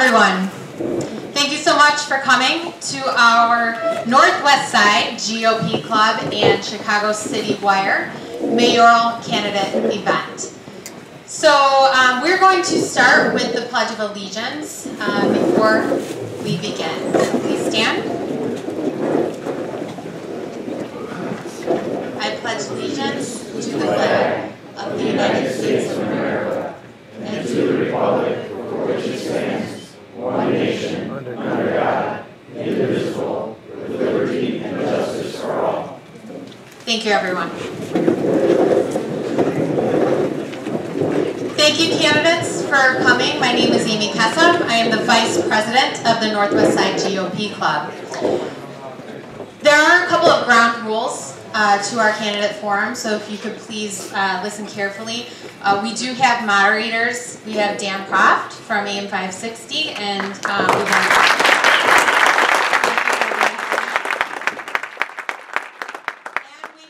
everyone. Thank you so much for coming to our Northwest Side GOP Club and Chicago City Wire mayoral candidate event. So we're going to start with the Pledge of Allegiance before we begin. So please stand. I pledge allegiance to the flag of the United States of America and to the republic for which it stands, one nation, under God, indivisible, with liberty and justice for all. Thank you, everyone. Thank you, candidates, for coming. My name is Amy Kessam. I am the Vice President of the Northwest Side GOP Club. There are a couple of ground rules to our candidate forum, so if you could please listen carefully. We do have moderators. We have Dan Proft from AM 560, and we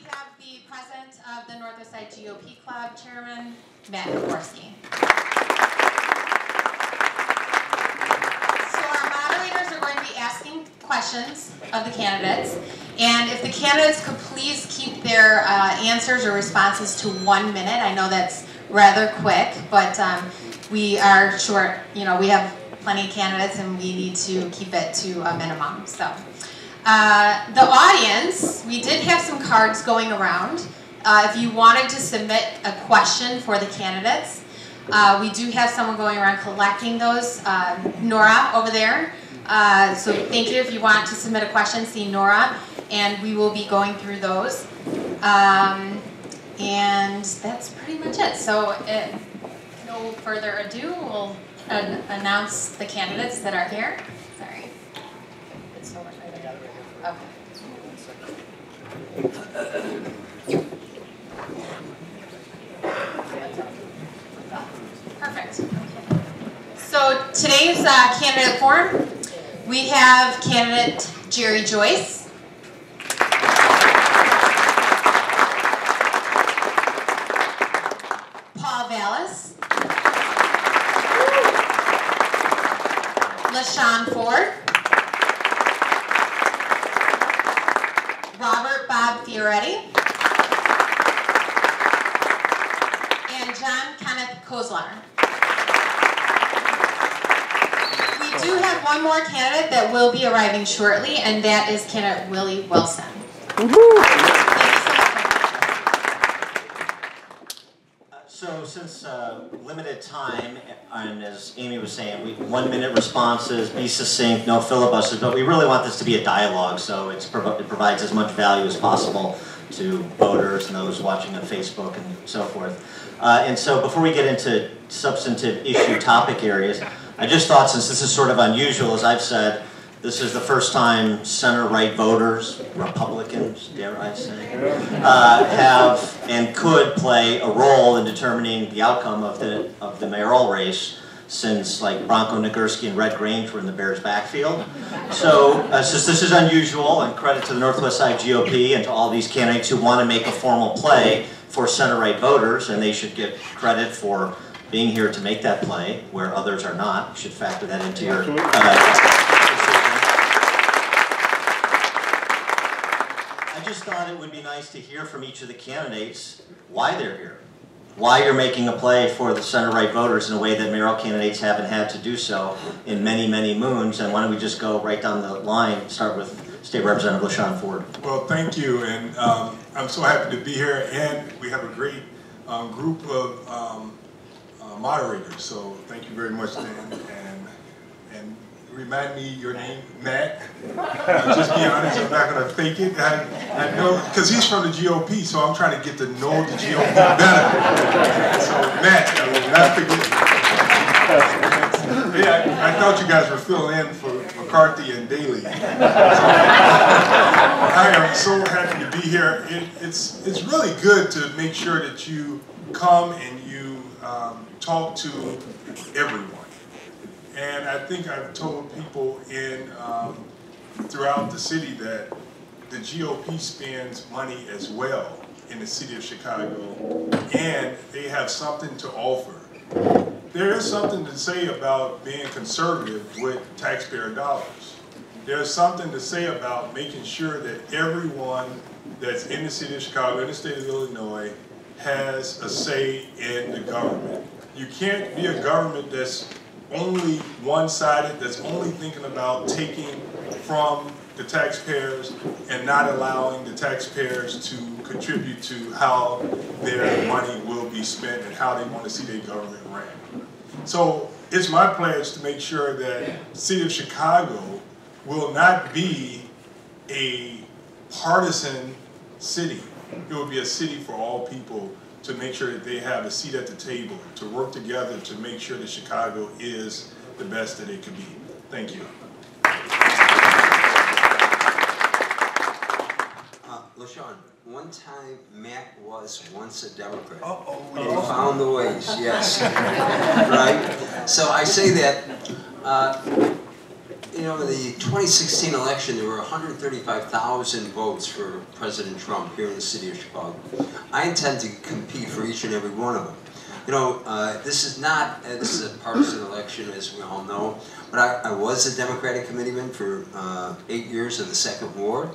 have the president of the Northwest Side GOP Club, Chairman Matt Kowarski. So our moderators are going to be asking questions of the candidates. And if the candidates could please keep their answers or responses to 1 minute. I know that's rather quick, but we are short. You know, we have plenty of candidates and we need to keep it to a minimum. So the audience, we did have some cards going around. If you wanted to submit a question for the candidates, we do have someone going around collecting those. Nora over there. So thank you. If you want to submit a question, see Nora. And we will be going through those. And that's pretty much it. So no further ado, we'll announce the candidates that are here. Sorry. It's so much. Okay. Perfect. Okay. So today's candidate forum, we have candidate Jerry Joyce. LaShawn Ford, Robert Bob Fioretti, and John Kenneth Kozlar. We do have one more candidate that will be arriving shortly, and that is candidate Willie Wilson. So since limited time, and as Amy was saying, 1 minute responses, be succinct, no filibusters, but we really want this to be a dialogue, so it provides as much value as possible to voters and those watching on Facebook and so forth. And so before we get into substantive issue topic areas, I just thought, since this is sort of unusual, as I've said, this is the first time center-right voters, Republicans, dare I say, have and could play a role in determining the outcome of the mayoral race, since like Bronco Nagurski and Red Grange were in the Bears' backfield. So since this is unusual, and credit to the Northwest Side GOP and to all these candidates who want to make a formal play for center-right voters, and they should get credit for being here to make that play, where others are not. You should factor that into your I just thought it would be nice to hear from each of the candidates why they're here, why you're making a play for the center-right voters in a way that mayoral candidates haven't had to do so in many, many moons. And why don't we just go right down the line, start with State Representative LaShawn Ford. Well, thank you, and I'm so happy to be here, and we have a great group of moderators, so thank you very much, Dan, and remind me your name, Matt. Just be honest, I'm not going to fake it. I know, because he's from the GOP, so I'm trying to get to know the GOP better. So, Matt, I will not forget. Yeah, I thought you guys were filling in for McCarthy and Daley. So, I am so happy to be here. It's really good to make sure that you come and you talk to everyone. And I think I've told people throughout the city that the GOP spends money as well in the city of Chicago, and they have something to offer there is something to say about being conservative with taxpayer dollars. There's something to say about making sure that everyone that's in the city of Chicago, in the state of Illinois, has a say in the government. You can't be a government that's only one-sided, that's only thinking about taking from the taxpayers and not allowing the taxpayers to contribute to how their money will be spent and how they want to see their government ran. So it's my pledge to make sure that the city of Chicago will not be a partisan city. It will be a city for all people, to make sure that they have a seat at the table, to work together to make sure that Chicago is the best that it could be. Thank you. LaShawn, one time Mac was once a Democrat. And he found the ways, yes. Right? So I say that, you know, in the 2016 election, there were 135,000 votes for President Trump here in the city of Chicago. I intend to compete for each and every one of them. You know, this is a partisan election, as we all know, but I was a Democratic committeeman for 8 years in the 2nd Ward.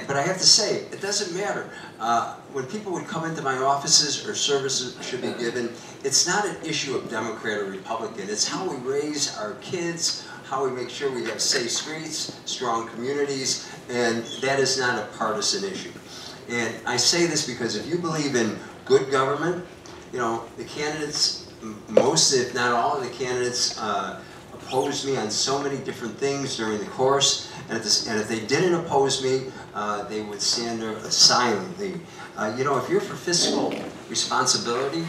But I have to say, it doesn't matter. When people would come into my offices or services should be given, it's not an issue of Democrat or Republican. It's how we raise our kids, how we make sure we have safe streets, strong communities, and that is not a partisan issue. And I say this because if you believe in good government, you know, the candidates, most if not all of the candidates opposed me on so many different things during the course, and if they didn't oppose me, they would stand there silently. You know, if you're for fiscal responsibility,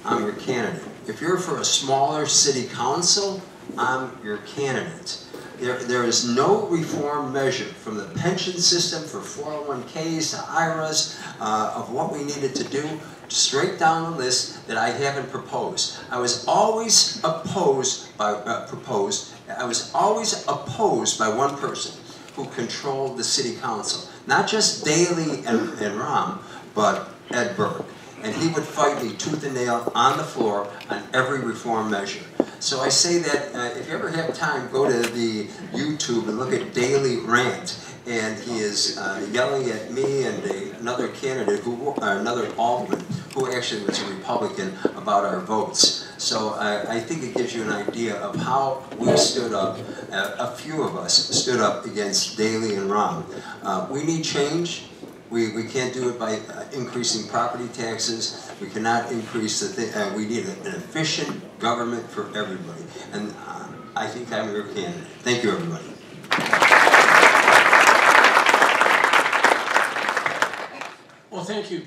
I'm your candidate. If you're for a smaller city council, I'm your candidate. There is no reform measure from the pension system for 401ks to IRAs of what we needed to do, straight down the list that I haven't proposed. I was always opposed by one person who controlled the city council. Not just Daley and Rahm, but Ed Burke. And he would fight me tooth and nail on the floor on every reform measure. So I say that if you ever have time, go to the YouTube and look at Daley rant. And he is yelling at me and another candidate, another alderman, who actually was a Republican, about our votes. So I think it gives you an idea of how we stood up, a few of us stood up against Daley and Rahm. We need change. We can't do it by increasing property taxes. We cannot increase the thing. We need an efficient government for everybody. And I think I'm your candidate. Thank you, everybody. Well, thank you.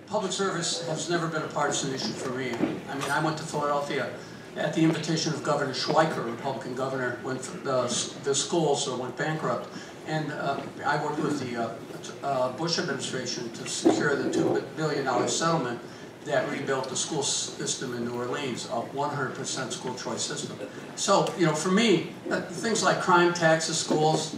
Public service has never been a partisan issue for me. I mean, I went to Philadelphia at the invitation of Governor Schweiker, a Republican governor, when the schools went bankrupt. And I worked with the Bush administration to secure the $2 billion settlement that rebuilt the school system in New Orleans, a 100% school choice system. So, you know, for me, things like crime, taxes, schools,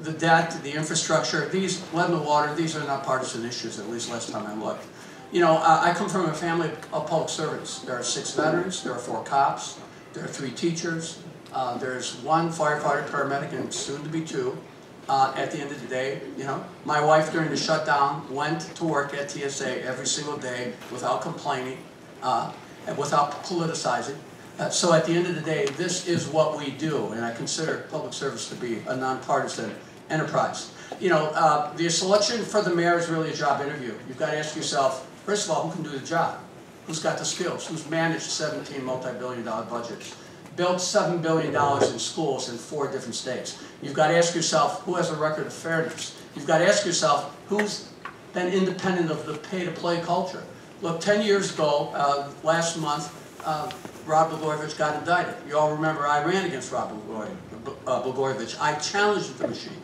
the debt, the infrastructure, lead and water, these are not partisan issues, at least last time I looked. You know, I come from a family of public servants. There are 6 veterans, there are 4 cops, there are 3 teachers, there's 1 firefighter, paramedic, and soon to be 2. At the end of the day, you know, my wife during the shutdown went to work at TSA every single day without complaining, and without politicizing. So at the end of the day, this is what we do, and I consider public service to be a nonpartisan enterprise. You know, the selection for the mayor is really a job interview. You've got to ask yourself, first of all, who can do the job? Who's got the skills? Who's managed 17 multi-billion-dollar budgets? Built $7 billion in schools in 4 different states. You've got to ask yourself, who has a record of fairness? You've got to ask yourself, who's been independent of the pay-to-play culture? Look, 10 years ago, last month, Rob Blagojevich got indicted. You all remember I ran against Rob Blagojevich. I challenged the machine.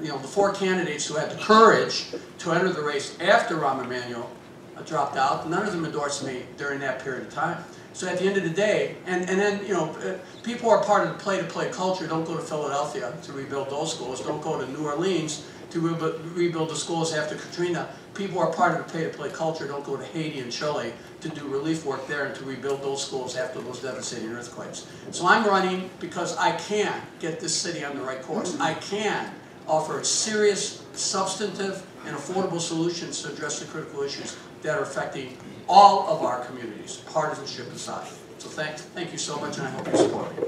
You know, the 4 candidates who had the courage to enter the race after Rahm Emanuel dropped out, none of them endorsed me during that period of time. So at the end of the day, and then, you know, people are part of the play-to-play culture. Don't go to Philadelphia to rebuild those schools. Don't go to New Orleans to rebuild the schools after Katrina. People are part of the pay-to-play culture. Don't go to Haiti and Chile to do relief work there and to rebuild those schools after those devastating earthquakes. So I'm running because I can get this city on the right course. I can offer serious, substantive, and affordable solutions to address the critical issues that are affecting all of our communities, partisanship aside. So thank you so much, and I hope you support me.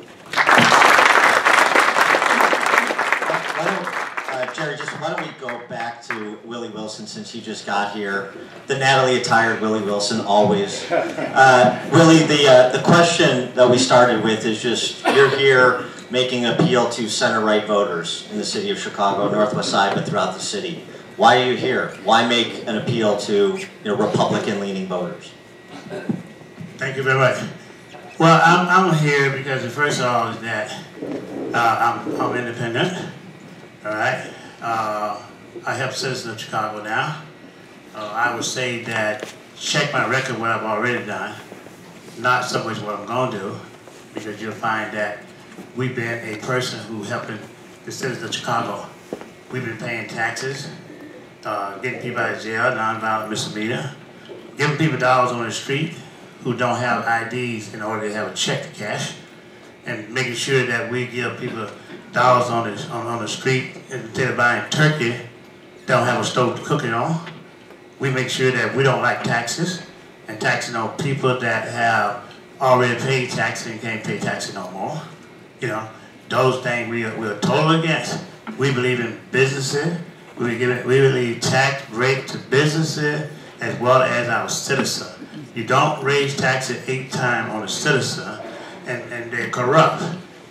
Jerry, why don't we go back to Willie Wilson, since he just got here. The Natalie-attired Willie Wilson, always. Willie, the question that we started with is just, you're here making an appeal to center-right voters in the city of Chicago, Northwest Side, but throughout the city. Why are you here? Why make an appeal to Republican-leaning voters? Thank you very much. Well, I'm here because, first of all, is that I'm independent. All right. I help citizens of Chicago now. I would say that check my record, what I've already done, not so much what I'm going to do, because you'll find that we've been a person who helping the citizens of Chicago. We've been paying taxes, getting people out of jail, nonviolent misdemeanor, giving people dollars on the street who don't have IDs in order to have a check to cash, and making sure that we give people dollars on the street instead of buying turkey, don't have a stove to cook it on. We make sure that we don't like taxes, and taxing on people that have already paid taxes and can't pay taxes no more. You know, those things we're totally against. We believe in businesses. We believe tax break to businesses as well as our citizens. You don't raise taxes 8 times on a citizen, and they're corrupt.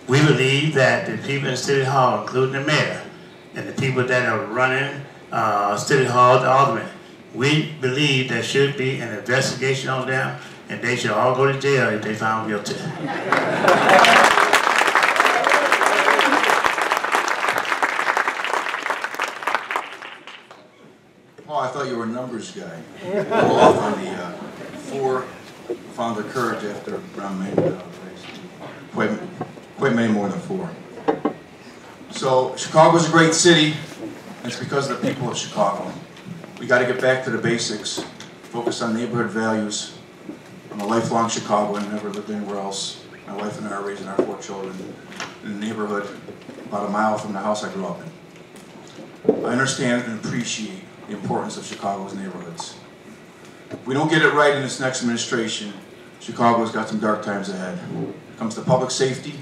We believe that the people in City Hall, including the mayor, and the people that are running City Hall, the aldermen, we believe there should be an investigation on them, and they should all go to jail if they found guilty. Paul, I thought you were a numbers guy. Go off on the 4 found their courage after Brown Mayoral. Quite many more than 4. So Chicago's a great city, and it's because of the people of Chicago. We got to get back to the basics, focus on neighborhood values. I'm a lifelong Chicagoan, never lived anywhere else. My wife and I are raising our 4 children in a neighborhood about a mile from the house I grew up in. I understand and appreciate the importance of Chicago's neighborhoods. If we don't get it right in this next administration, Chicago's got some dark times ahead. When it comes to public safety,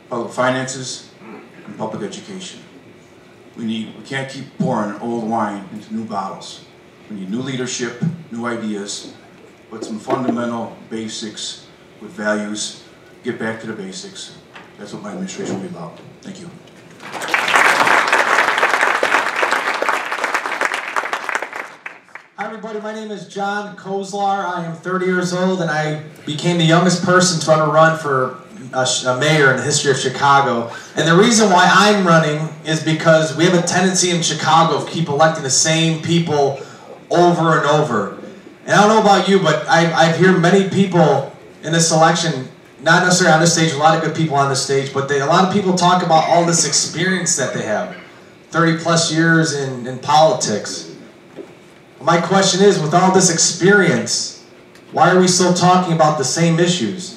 public finances, and public education. We can't keep pouring old wine into new bottles. We need new leadership, new ideas, but some fundamental basics with values. Get back to the basics. That's what my administration will be about. Thank you. Hi everybody, my name is John Kozlar. I am 30 years old and I became the youngest person to ever run for a mayor in the history of Chicago. And the reason why I'm running is because we have a tendency in Chicago of keep electing the same people over and over. And I don't know about you, but I've heard many people in this election, not necessarily on this stage, a lot of good people on this stage, but a lot of people talk about all this experience that they have. 30 plus years in politics. My question is, with all this experience, why are we still talking about the same issues?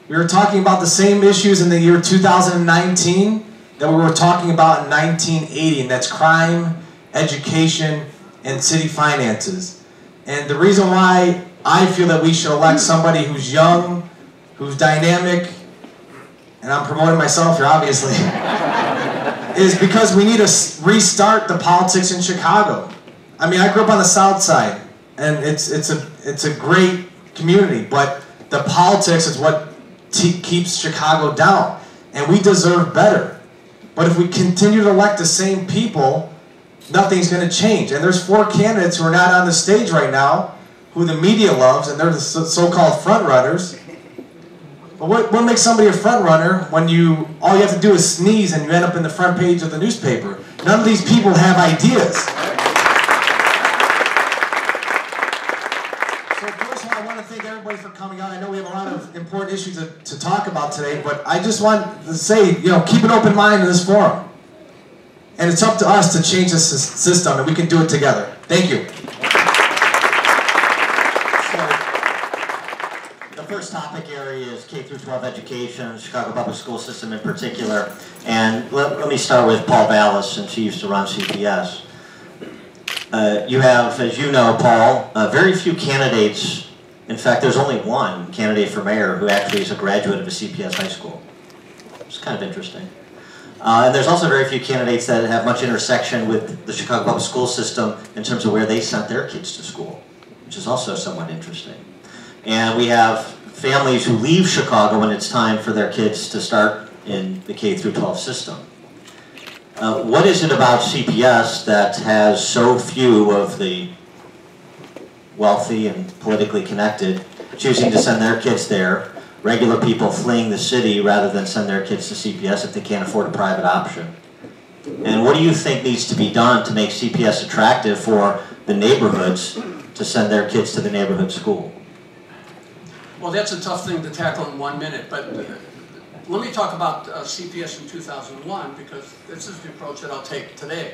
We were talking about the same issues in the year 2019 that we were talking about in 1980, and that's crime, education, and city finances. And the reason why I feel that we should elect somebody who's young, who's dynamic, and I'm promoting myself here obviously, is because we need to restart the politics in Chicago. I mean, I grew up on the South Side, and it's a great community, but the politics is what keeps Chicago down, and we deserve better. But if we continue to elect the same people, nothing's going to change. And there's 4 candidates who are not on the stage right now, who the media loves, and they're the so-called front runners. But what makes somebody a front runner when all you have to do is sneeze and you end up in the front page of the newspaper? None of these people have ideas. So first of all, I want to thank everybody for coming out. I know we have a lot of issue to talk about today, but I just want to say, keep an open mind in this forum. And it's up to us to change this system, and we can do it together. Thank you. So, the first topic area is K-12 education, Chicago public school system in particular. And let me start with Paul Vallis, since he used to run CPS. You have, as you know, Paul, very few candidates. In fact, there's only one candidate for mayor who actually is a graduate of a CPS high school. It's kind of interesting. And there's also very few candidates that have much intersection with the Chicago public school system in terms of where they sent their kids to school, which is also somewhat interesting. And we have families who leave Chicago when it's time for their kids to start in the K-12 system. What is it about CPS that has so few of the wealthy and politically connected choosing to send their kids there, regular people fleeing the city rather than send their kids to CPS if they can't afford a private option? And what do you think needs to be done to make CPS attractive for the neighborhoods to send their kids to the neighborhood school? Well, that's a tough thing to tackle in 1 minute, but let me talk about CPS in 2001, because this is the approach that I'll take today.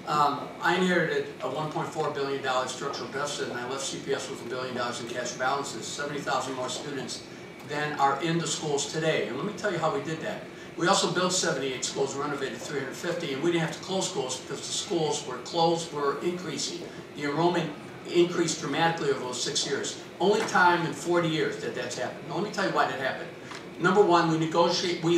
I inherited a $1.4 billion structural deficit, and I left CPS with $1 billion in cash balances, 70,000 more students than are in the schools today. And let me tell you how we did that. We also built 78 schools, renovated 350, and we didn't have to close schools because the schools were closed were increasing. The enrollment increased dramatically over those 6 years. Only time in 40 years that that's happened. Now, let me tell you why that happened. Number one, we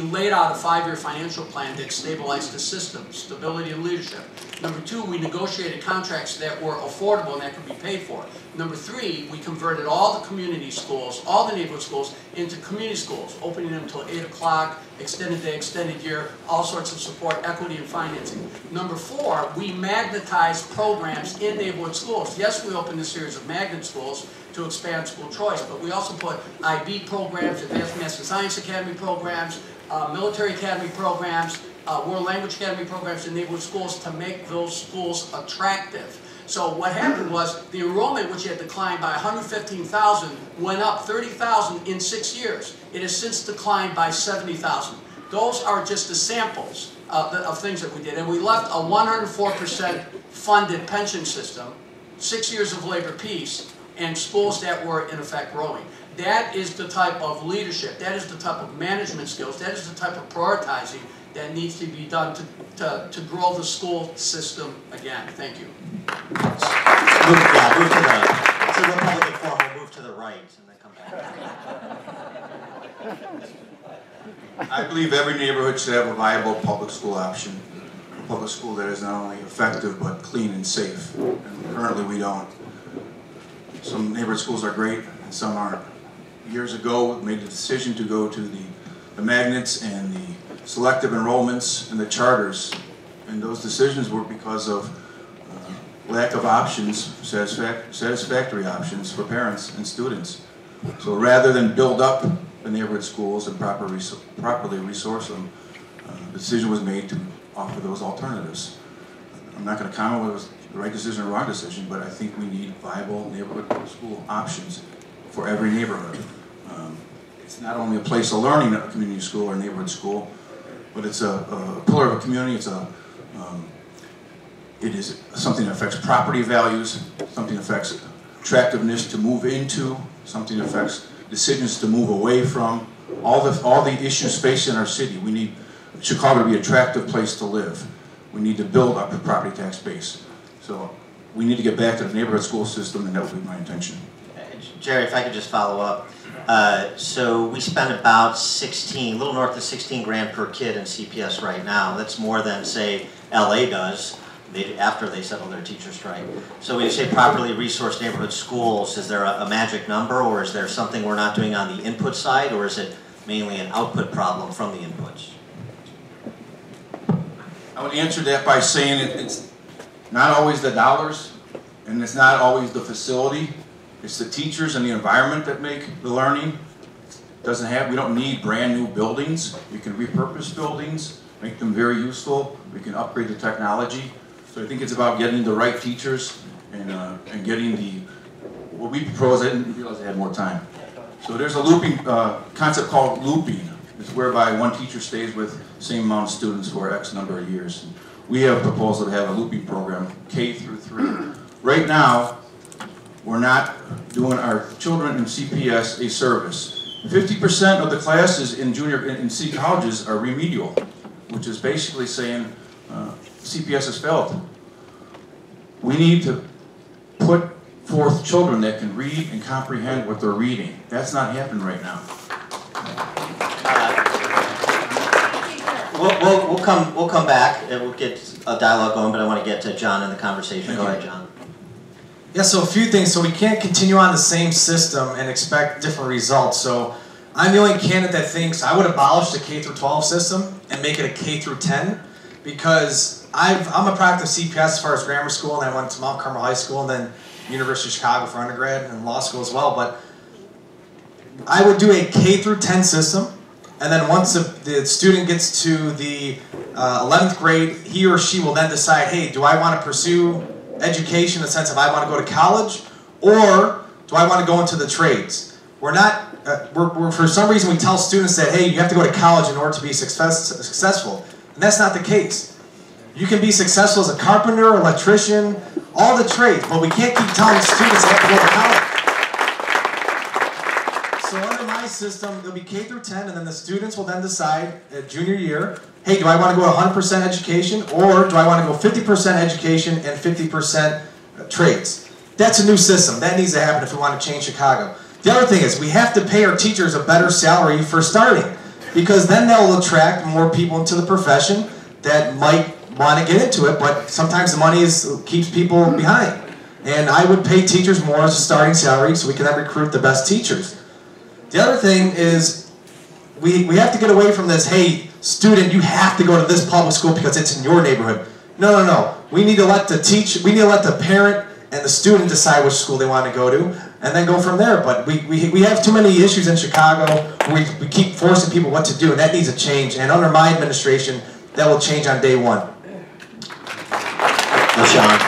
laid out a 5-year financial plan that stabilized the system, stability and leadership. Number two, we negotiated contracts that were affordable and that could be paid for. Number three, we converted all the community schools, all the neighborhood schools, into community schools, opening them until 8 o'clock, extended day, extended year, all sorts of support, equity and financing. Number four, we magnetized programs in neighborhood schools. Yes, we opened a series of magnet schools to expand school choice, but we also put IB programs, Advanced Math and Science Academy programs, Military Academy programs, World Language Academy programs in neighborhood schools to make those schools attractive. So what happened was the enrollment, which had declined by 115,000, went up 30,000 in 6 years. It has since declined by 70,000. Those are just the samples of things that we did. And we left a 104% funded pension system, 6 years of labor peace, and schools that were in effect growing. That is the type of leadership, that is the type of management skills, that is the type of prioritizing that needs to be done to grow the school system again. Thank you. Move to the Republican forum. We'll move to the right and then come back. I believe every neighborhood should have a viable public school option. A public school that is not only effective but clean and safe. And currently we don't. Some neighborhood schools are great and some aren't. Years ago, we made the decision to go to the magnets and the selective enrollments and the charters. And those decisions were because of lack of options, satisfactory options for parents and students. So rather than build up the neighborhood schools and properly resource them, the decision was made to offer those alternatives. I'm not going to comment whether it was the right decision or wrong decision, but I think we need viable neighborhood school options for every neighborhood. It's not only a place of learning at a community school or neighborhood school, but it's a pillar of a community. It is something that affects property values, something that affects attractiveness to move into, something that affects decisions to move away from. All the issues facing our city. We need Chicago to be an attractive place to live. We need to build up a property tax base. So we need to get back to the neighborhood school system, and that would be my intention. Jerry, if I could just follow up. So we spend about a little north of 16 grand per kid in CPS right now. That's more than, say, LA does after they settle their teacher strike. So when you say properly resourced neighborhood schools, is there a magic number, or is there something we're not doing on the input side, or is it mainly an output problem from the inputs? I would answer that by saying it's not always the dollars, and it's not always the facility. It's the teachers and the environment that make the learning. We don't need brand new buildings. We can repurpose buildings, make them very useful. We can upgrade the technology. So I think it's about getting the right teachers and getting what we propose. I didn't realize I had more time. So there's a looping concept called looping. It's whereby one teacher stays with the same amount of students for X number of years. We have a proposal to have a looping program, K through 3. Right now, we're not doing our children in CPS a service. 50% of the classes in city colleges are remedial, which is basically saying CPS has failed. We need to put forth children that can read and comprehend what they're reading. That's not happening right now. We'll come back and we'll get a dialogue going, but I want to get to John in the conversation. Go ahead, John. Yeah, so a few things. So we can't continue on the same system and expect different results. So I'm the only candidate that thinks I would abolish the K through 12 system and make it a K through 10, because I'm a product of CPS as far as grammar school, and I went to Mount Carmel High School and then University of Chicago for undergrad and law school as well. But I would do a K through 10 system, and then once the student gets to the 11th grade, he or she will then decide, hey, do I want to pursue education in the sense of I want to go to college, or do I want to go into the trades? We're not, for some reason we tell students that, hey, you have to go to college in order to be successful, and that's not the case. You can be successful as a carpenter, electrician, all the trades, but we can't keep telling students they have to go to college. So under my system, it'll be K through 10, and then the students will then decide at junior year, hey, do I want to go to 100% education, or do I want to go 50% education and 50% trades? That's a new system. That needs to happen if we want to change Chicago. The other thing is we have to pay our teachers a better salary for starting, because then they'll attract more people into the profession that might want to get into it, but sometimes the money keeps people behind. And I would pay teachers more as a starting salary so we can then recruit the best teachers. The other thing is we have to get away from this, hey, student, you have to go to this public school because it's in your neighborhood. No. We need to let the parent and the student decide which school they want to go to, and then go from there. But we have too many issues in Chicago where we keep forcing people what to do, and that needs to change. And under my administration, that will change on day one. Sean.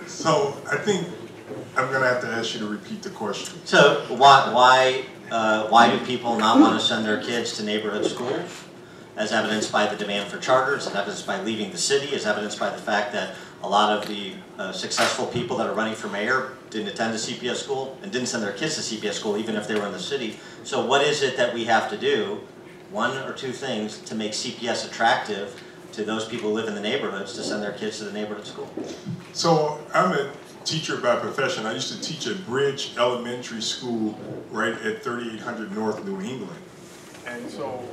So I think I'm going to have to ask you to repeat the question. So why do people not want to send their kids to neighborhood schools? As evidenced by the demand for charters, as evidenced by leaving the city, as evidenced by the fact that a lot of the successful people that are running for mayor didn't attend a CPS school and didn't send their kids to CPS school even if they were in the city. So what is it that we have to do, one or two things, to make CPS attractive to those people who live in the neighborhoods to send their kids to the neighborhood school? So I'm a teacher by profession. I used to teach at Bridge Elementary School right at 3800 North New England. And so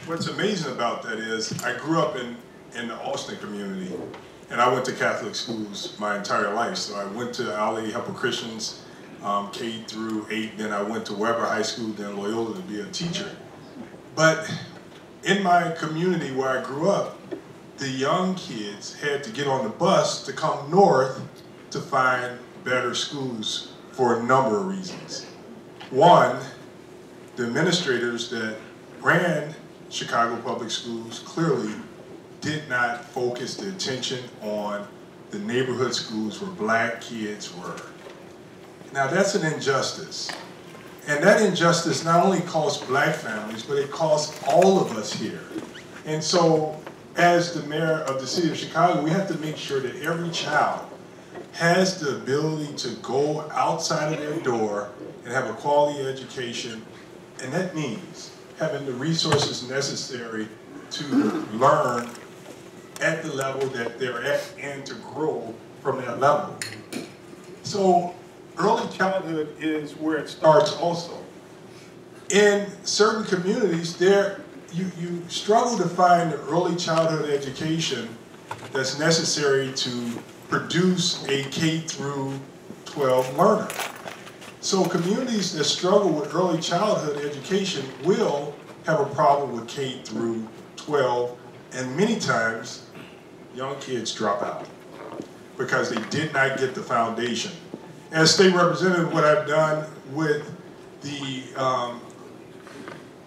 what's amazing about that is I grew up in the Austin community, and I went to Catholic schools my entire life. So I went to Our Lady Help of Christians, K through 8, then I went to Weber High School, then Loyola to be a teacher. But in my community where I grew up, the young kids had to get on the bus to come north to find better schools for a number of reasons. One, the administrators that ran Chicago Public Schools clearly did not focus the attention on the neighborhood schools where black kids were. Now that's an injustice. And that injustice not only costs black families, but it costs all of us here. And so, as the mayor of the city of Chicago, we have to make sure that every child has the ability to go outside of their door and have a quality education. And that means having the resources necessary to learn at the level that they're at and to grow from that level. So early childhood is where it starts also. In certain communities, you struggle to find the early childhood education that's necessary to produce a K through 12 learner. So communities that struggle with early childhood education will have a problem with K through 12, and many times young kids drop out because they did not get the foundation. As state representative, what I've done with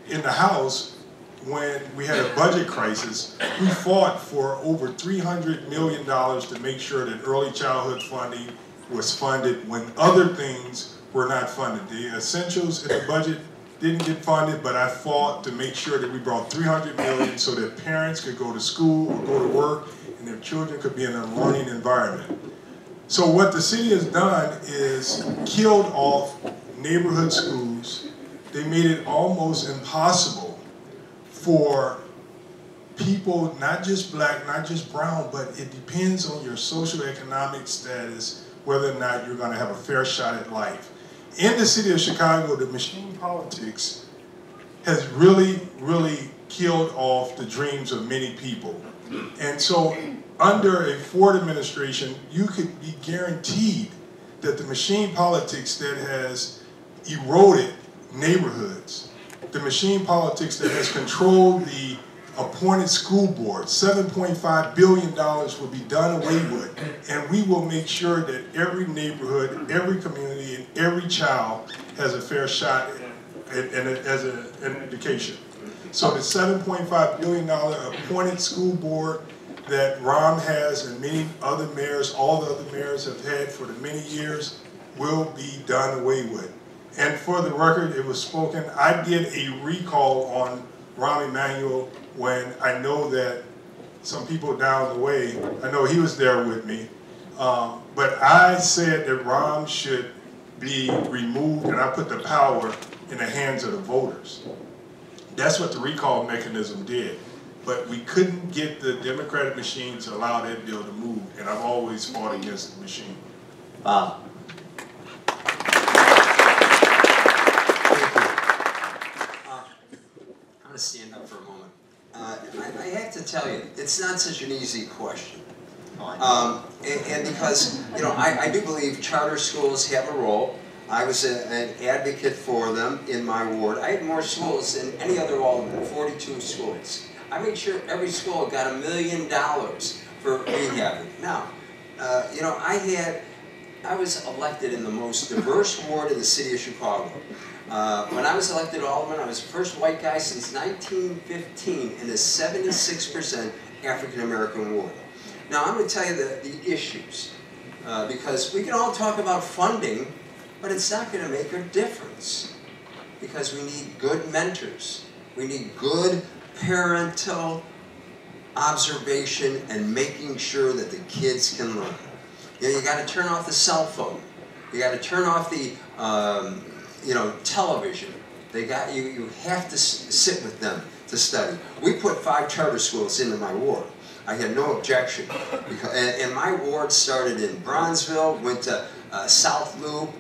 in the House, when we had a budget crisis, we fought for over $300 million to make sure that early childhood funding was funded when other things were not funded. The essentials in the budget didn't get funded, but I fought to make sure that we brought $300 million so that parents could go to school or go to work and their children could be in a learning environment. So what the city has done is killed off neighborhood schools. They made it almost impossible for people, not just black, not just brown, but it depends on your socioeconomic status whether or not you're going to have a fair shot at life. In the city of Chicago, the machine politics has really, really killed off the dreams of many people. And so under a Ford administration, you could be guaranteed that the machine politics that has eroded neighborhoods, the machine politics that has controlled the appointed school board, $7.5 billion will be done away with, and we will make sure that every neighborhood, every community, and every child has a fair shot at an education. So the $7.5 billion appointed school board that Ron has and many other mayors, all the other mayors have had for the many years, will be done away with. And for the record, it was spoken, I did a recall on Rahm Emanuel when I know that some people down the way, I know he was there with me, but I said that Rahm should be removed, and I put the power in the hands of the voters. That's what the recall mechanism did. But we couldn't get the Democratic machine to allow that bill to move, and I've always fought against the machine. Bob. I'm going to stand up for a moment. I have to tell you, it's not such an easy question. And because, you know, I do believe charter schools have a role. I was an advocate for them in my ward. I had more schools than any other alderman, 42 schools. I made sure every school got $1 million for rehabbing. Now, you know, I was elected in the most diverse ward in the city of Chicago. When I was elected alderman, I was the first white guy since 1915 in a 76% African-American ward. Now, I'm going to tell you the issues, because we can all talk about funding, but it's not going to make a difference, because we need good mentors. We need good parental observation and making sure that the kids can learn. You know, you got to turn off the cell phone. You got to turn off the you know, television. You have to sit with them to study. We put 5 charter schools into my ward. I had no objection, because, and my ward started in Bronzeville, went to South Loop,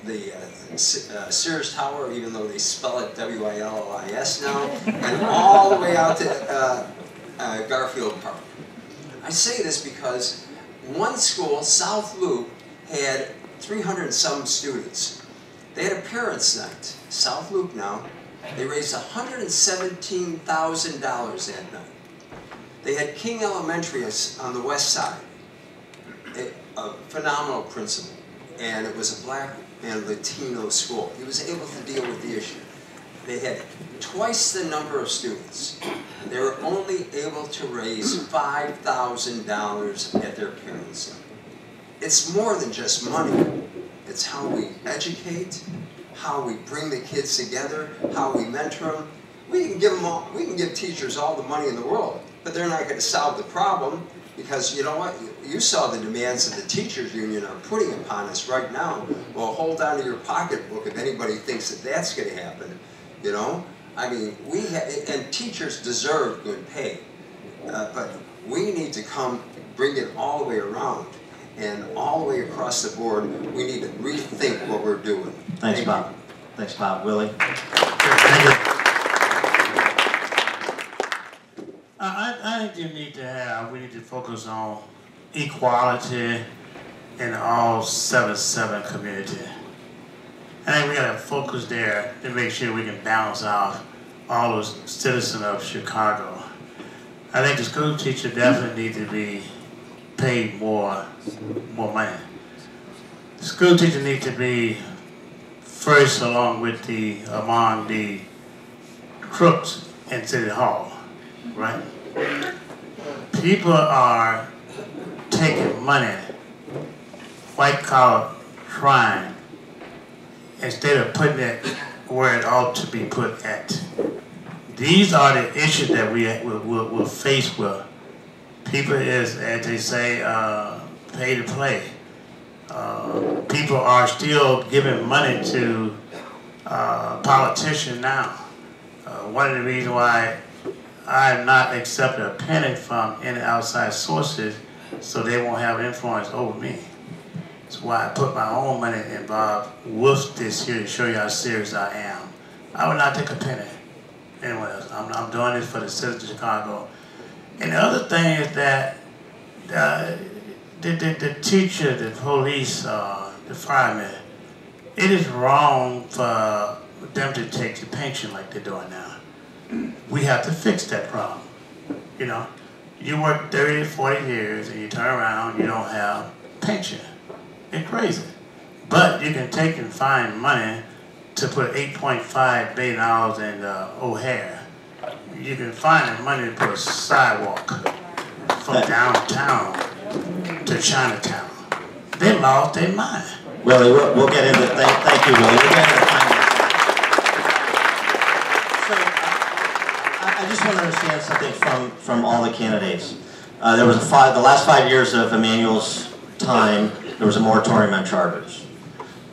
the Sears Tower, even though they spell it W-I-L-L-I-S now, and all the way out to Garfield Park. I say this because one school, South Loop, had 300 and some students. They had a parents' night, South Loop now. They raised $117,000 that night. They had King Elementary on the west side, a phenomenal principal, and it was a black and Latino school. He was able to deal with the issue. They had twice the number of students. They were only able to raise $5,000 at their parents' night. It's more than just money. It's how we educate, how we bring the kids together, how we mentor them. We can give teachers all the money in the world, but they're not going to solve the problem, because you know what? You saw the demands that the teachers union are putting upon us right now. Well, hold on to your pocketbook if anybody thinks that that's going to happen. You know, I mean, and teachers deserve good pay, but we need to bring it all the way around. And all the way across the board, we need to rethink what we're doing. Thanks, Bob. Thanks, Bob. Willie? Thank you. I think we need to focus on equality in all 7-7 community. I think we got to focus there to make sure we can balance out all those citizens of Chicago. I think the school teacher definitely need to be paid more money. The school teacher need to be first along with among the crooks in City Hall, right? People are taking money, white-collar crime, instead of putting it where it ought to be put at. These are the issues that we're faced with. People is, as they say, pay to play. People are still giving money to politicians now. One of the reasons why I have not accepted a penny from any outside sources, so they won't have influence over me. That's why I put my own money involved with this here to show you how serious I am. I would not take a penny anywhere else. I'm doing this for the citizens of Chicago. And the other thing is that the teacher, the police, the firemen, it is wrong for them to take the pension like they're doing now. We have to fix that problem. You know, you work 30, 40 years and you turn around, you don't have pension. It's crazy. But you can take and find money to put $8.5 billion in O'Hare. You can find the money to put a sidewalk from downtown to Chinatown. They lost their mind. Willie, we'll get into thank you, Willie. We'll get into finance. So, I just want to understand something from all the candidates. There was the last 5 years of Emmanuel's time, there was a moratorium on charters.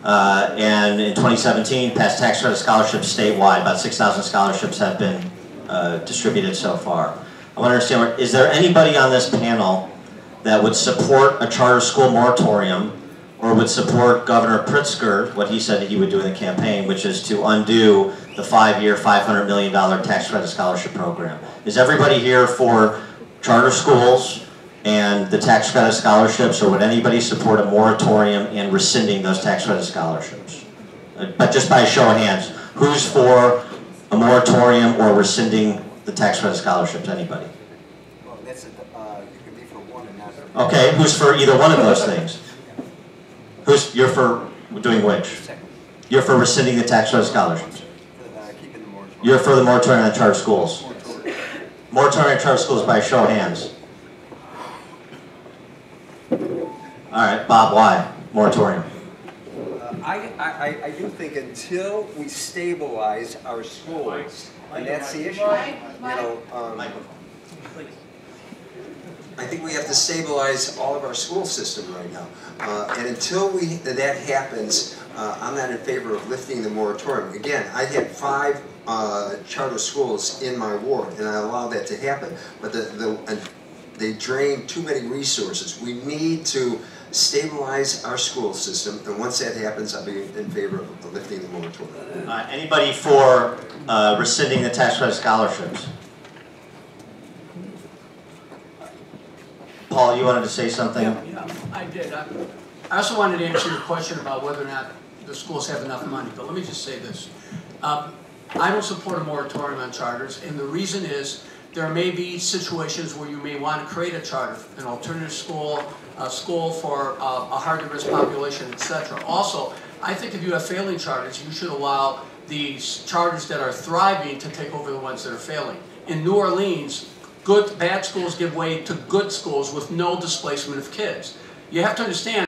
And in 2017, passed tax credit scholarships statewide. About 6,000 scholarships have been distributed so far. I want to understand, is there anybody on this panel that would support a charter school moratorium or would support Governor Pritzker, what he said he would do in the campaign, which is to undo the 5-year, $500 million tax credit scholarship program? Is everybody here for charter schools and the tax credit scholarships, or would anybody support a moratorium and rescinding those tax credit scholarships? But just by a show of hands, who's for a moratorium or rescinding the tax credit scholarships? Anybody? Well, that's you can be for one and not for Okay, who's for either one of those things? You're for doing which? You're for rescinding the tax credit scholarships. keeping the moratorium. You're for the moratorium on charter schools. Moratorium on charter schools by a show of hands. All right, Bob, why moratorium? I do think until we stabilize our schools, and that's the issue. You know, I think we have to stabilize all of our school system right now. And until that happens, I'm not in favor of lifting the moratorium. Again, I had 5 charter schools in my ward, and I allowed that to happen. But they drain too many resources. We need to stabilize our school system, and once that happens, I'll be in favor of lifting the moratorium. Anybody for rescinding the tax credit scholarships? Paul, you wanted to say something? Yeah, I did. I also wanted to answer your question about whether or not the schools have enough money, but let me just say this. I don't support a moratorium on charters, and the reason is there may be situations where you may want to create a charter, an alternative school, a school for a hard-to-risk population, etc. Also, I think if you have failing charters, you should allow the charters that are thriving to take over the ones that are failing. In New Orleans, bad schools give way to good schools with no displacement of kids. You have to understand